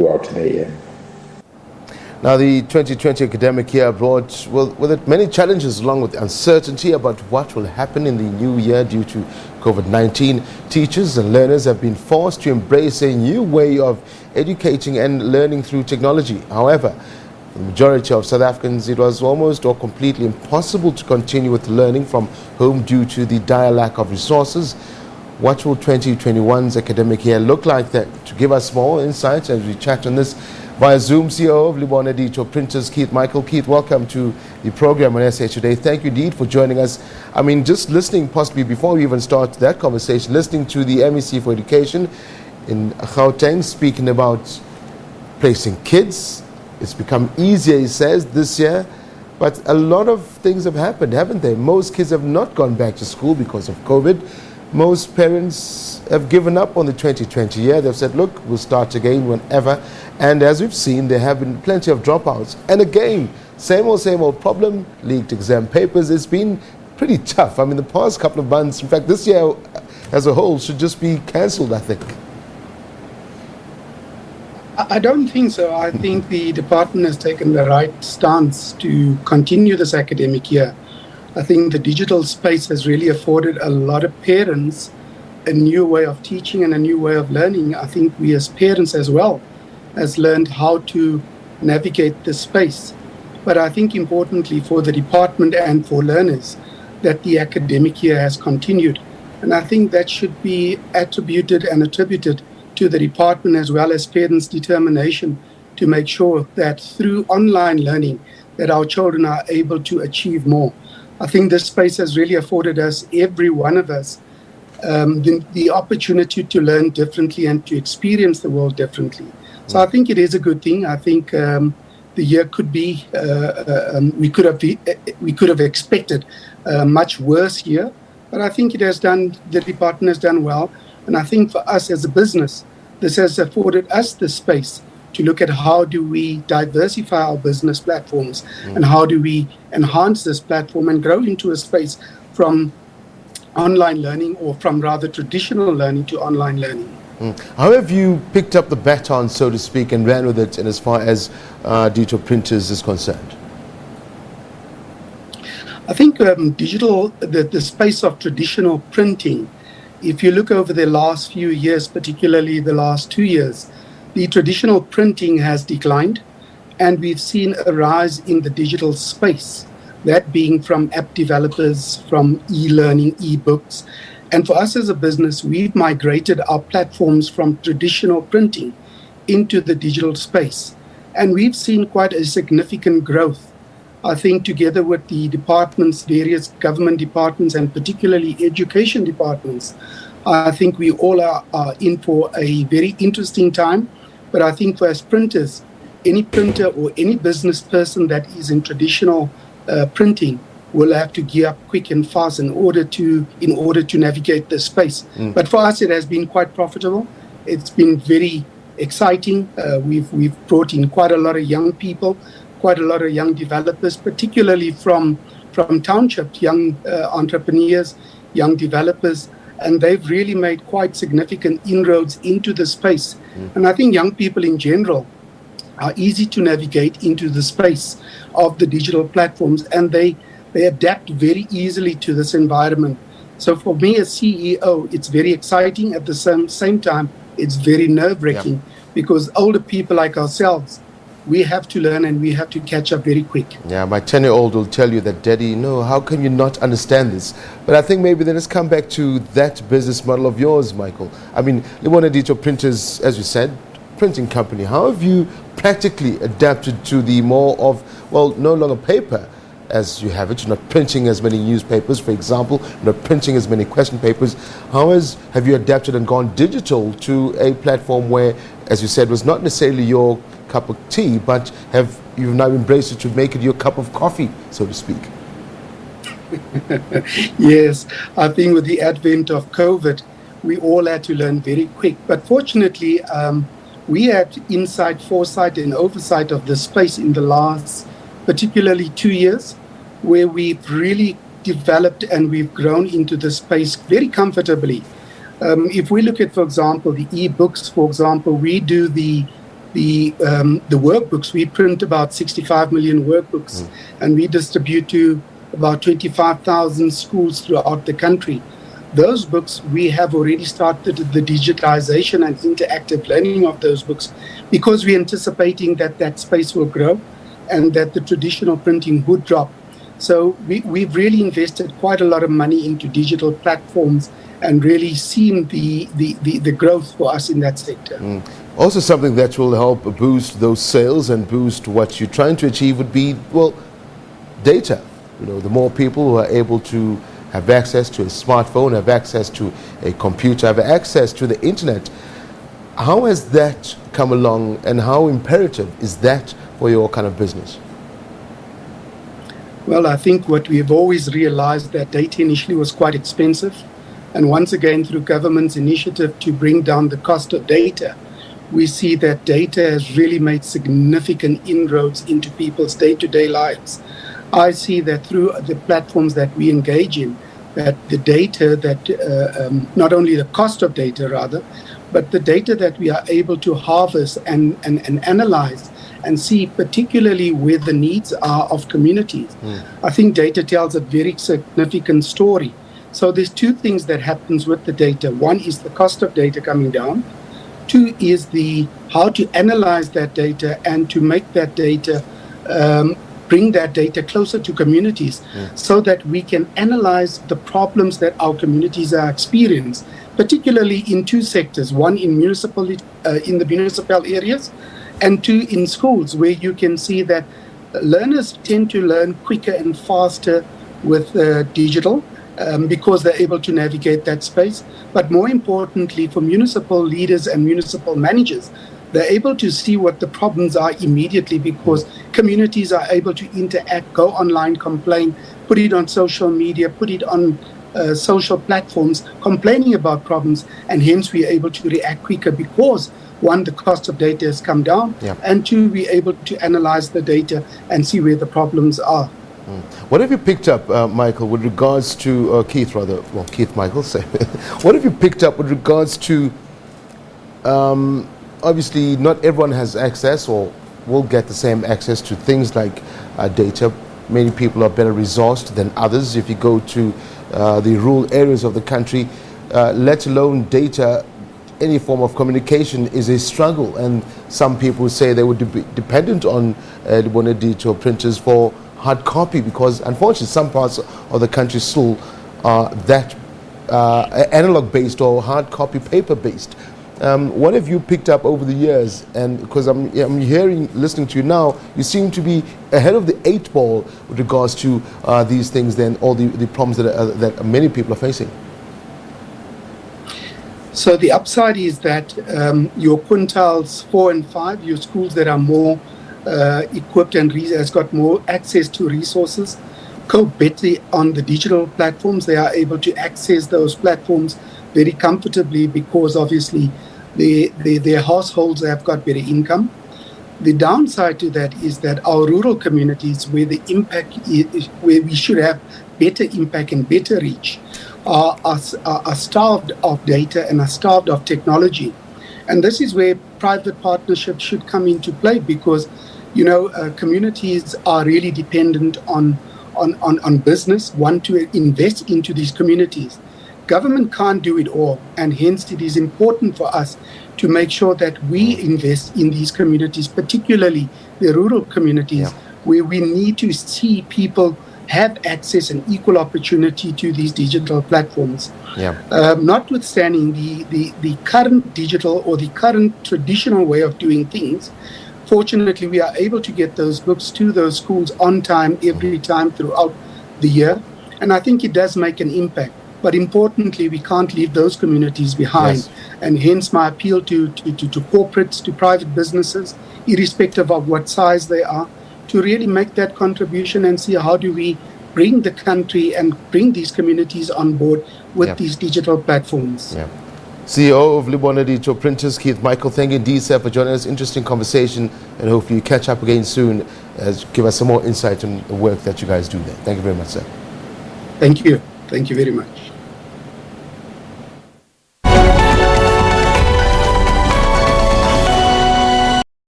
throughout the year. Now, the 2020 academic year brought with it many challenges along with uncertainty about what will happen in the new year due to COVID-19. Teachers and learners have been forced to embrace a new way of educating and learning through technology. However, for the majority of South Africans, it was almost or completely impossible to continue with learning from home due to the dire lack of resources. What will 2021's academic year look like? That to give us more insights as we chat on this via Zoom, CEO of Lebone Litho Printers, Keith Michael. Keith, welcome to the program on SA Today. Thank you indeed for joining us. I mean, just listening, possibly before we even start that conversation, listening to the MEC for Education in Gauteng speaking about placing kids. It's become easier, he says, this year. But a lot of things have happened, haven't they? Most kids have not gone back to school because of COVID. Most parents have given up on the 2020 year. They've said, look, we'll start again whenever. And as we've seen, there have been plenty of dropouts. And again, same old problem, leaked exam papers. It's been pretty tough. I mean, the past couple of months, in fact, this year as a whole should just be cancelled, I think. I don't think so. I think the department has taken the right stance to continue this academic year. I think the digital space has really afforded a lot of parents a new way of teaching and a new way of learning. I think we as parents as well has learned how to navigate this space. But I think importantly for the department and for learners that the academic year has continued. And I think that should be attributed to the department as well as parents' determination to make sure that through online learning that our children are able to achieve more. I think this space has really afforded us, every one of us, the opportunity to learn differently and to experience the world differently. So I think it is a good thing. I think the year could be, we could have expected a much worse year, but I think the department has done well. And I think for us as a business, this has afforded us the space to look at how do we diversify our business platforms and how do we enhance this platform and grow into a space from online learning or from rather traditional learning to online learning. How have you picked up the baton, so to speak, and ran with it and as far as Litho Printers is concerned? I think the space of traditional printing, if you look over the last few years, particularly the last 2 years, the traditional printing has declined, and we've seen a rise in the digital space, that being from app developers, from e-learning, e-books. And for us as a business, we've migrated our platforms from traditional printing into the digital space. And we've seen quite a significant growth. I think together with the departments, various government departments, and particularly education departments, I think we all are in for a very interesting time. But I think for us printers, any printer or any business person that is in traditional printing will have to gear up quick and fast in order to navigate this space. But for us, it has been quite profitable. It's been very exciting. We've brought in quite a lot of young people, quite a lot of young developers, particularly from townships, young entrepreneurs, young developers. And they've really made quite significant inroads into the space. And I think young people in general are easy to navigate into the space of the digital platforms, and they adapt very easily to this environment. So for me as CEO, it's very exciting. At the same time, it's very nerve-wracking because older people like ourselves, we have to learn and we have to catch up very quick. Yeah, my 10-year-old will tell you that, Daddy, no, how can you not understand this? But I think maybe then let's come back to that business model of yours, Michael. I mean, Lebone Litho Printers, as you said, printing company. How have you practically adapted to the more of, well, no longer paper as you have it? You're not printing as many newspapers, for example, you're not printing as many question papers. Have you adapted and gone digital to a platform where, as you said, was not necessarily your cup of tea, but you've now embraced it to make it your cup of coffee, so to speak? Yes, I think with the advent of COVID, we all had to learn very quick. But fortunately, we had insight, foresight, and oversight of the space in the last, particularly 2 years, where we've really developed and we've grown into the space very comfortably. If we look at, for example, the e-books, for example, we do the the workbooks. We print about 65 million workbooks, and we distribute to about 25,000 schools throughout the country. Those books, we have already started the digitization and interactive learning of those books, because we're anticipating that that space will grow and that the traditional printing would drop. So we've really invested quite a lot of money into digital platforms and really seen the growth for us in that sector. Also, something that will help boost those sales and boost what you're trying to achieve would be, well, data. You know, the more people who are able to have access to a smartphone, have access to a computer, have access to the internet. How has that come along, and how imperative is that for your kind of business? Well, I think what we've always realized, that data initially was quite expensive. And once again, through government's initiative to bring down the cost of data, we see that data has really made significant inroads into people's day-to-day lives. I see that through the platforms that we engage in, that the data that, not only the cost of data rather, but the data that we are able to harvest and analyze and see particularly where the needs are of communities. I think data tells a very significant story. So there's two things that happens with the data. One is the cost of data coming down. Two is how to analyze that data and to make that data, bring that data closer to communities, so that we can analyze the problems that our communities are experiencing, particularly in two sectors: one in in the municipal areas, and two in schools, where you can see that learners tend to learn quicker and faster with digital, because they're able to navigate that space. But more importantly, for municipal leaders and municipal managers, they're able to see what the problems are immediately, because communities are able to interact, go online, complain, put it on social media, put it on social platforms, complaining about problems, and hence we're able to react quicker because, one, the cost of data has come down, and two, we're able to analyze the data and see where the problems are. What have you picked up, Michael, with regards to, Keith rather, well, Keith Michael, say, what have you picked up with regards to, obviously not everyone has access or will get the same access to things like data. Many people are better resourced than others. If you go to the rural areas of the country, let alone data, any form of communication is a struggle. And some people say they would be dependent on Lebone digital printers for hard copy, because unfortunately some parts of the country still are that analog based or hard copy paper based. What have you picked up over the years? And because I'm hearing, listening to you now, you seem to be ahead of the 8 ball with regards to these things, then all the problems that many people are facing. So the upside is that your quintiles 4 and 5, your schools that are more equipped and has got more access to resources, go better on the digital platforms. They are able to access those platforms very comfortably, because obviously their households have got better income. The downside to that is that our rural communities, where the impact is, where we should have better impact and better reach, are starved of data and are starved of technology. And this is where private partnerships should come into play, because communities are really dependent on business, want to invest into these communities. Government can't do it all, and hence it is important for us to make sure that we invest in these communities, particularly the rural communities, where we need to see people have access and equal opportunity to these digital platforms. Notwithstanding the current digital or the current traditional way of doing things, fortunately we are able to get those books to those schools on time, every time throughout the year. And I think it does make an impact. But importantly, we can't leave those communities behind. And hence my appeal to corporates, to private businesses, irrespective of what size they are, to really make that contribution and see how do we bring the country and bring these communities on board with these digital platforms. CEO of Lebone Digital Printers, Keith Michael, thank you indeed, sir, for joining us. Interesting conversation, and hopefully you catch up again soon as give us some more insight on the work that you guys do there. Thank you very much, sir. Thank you. Thank you very much.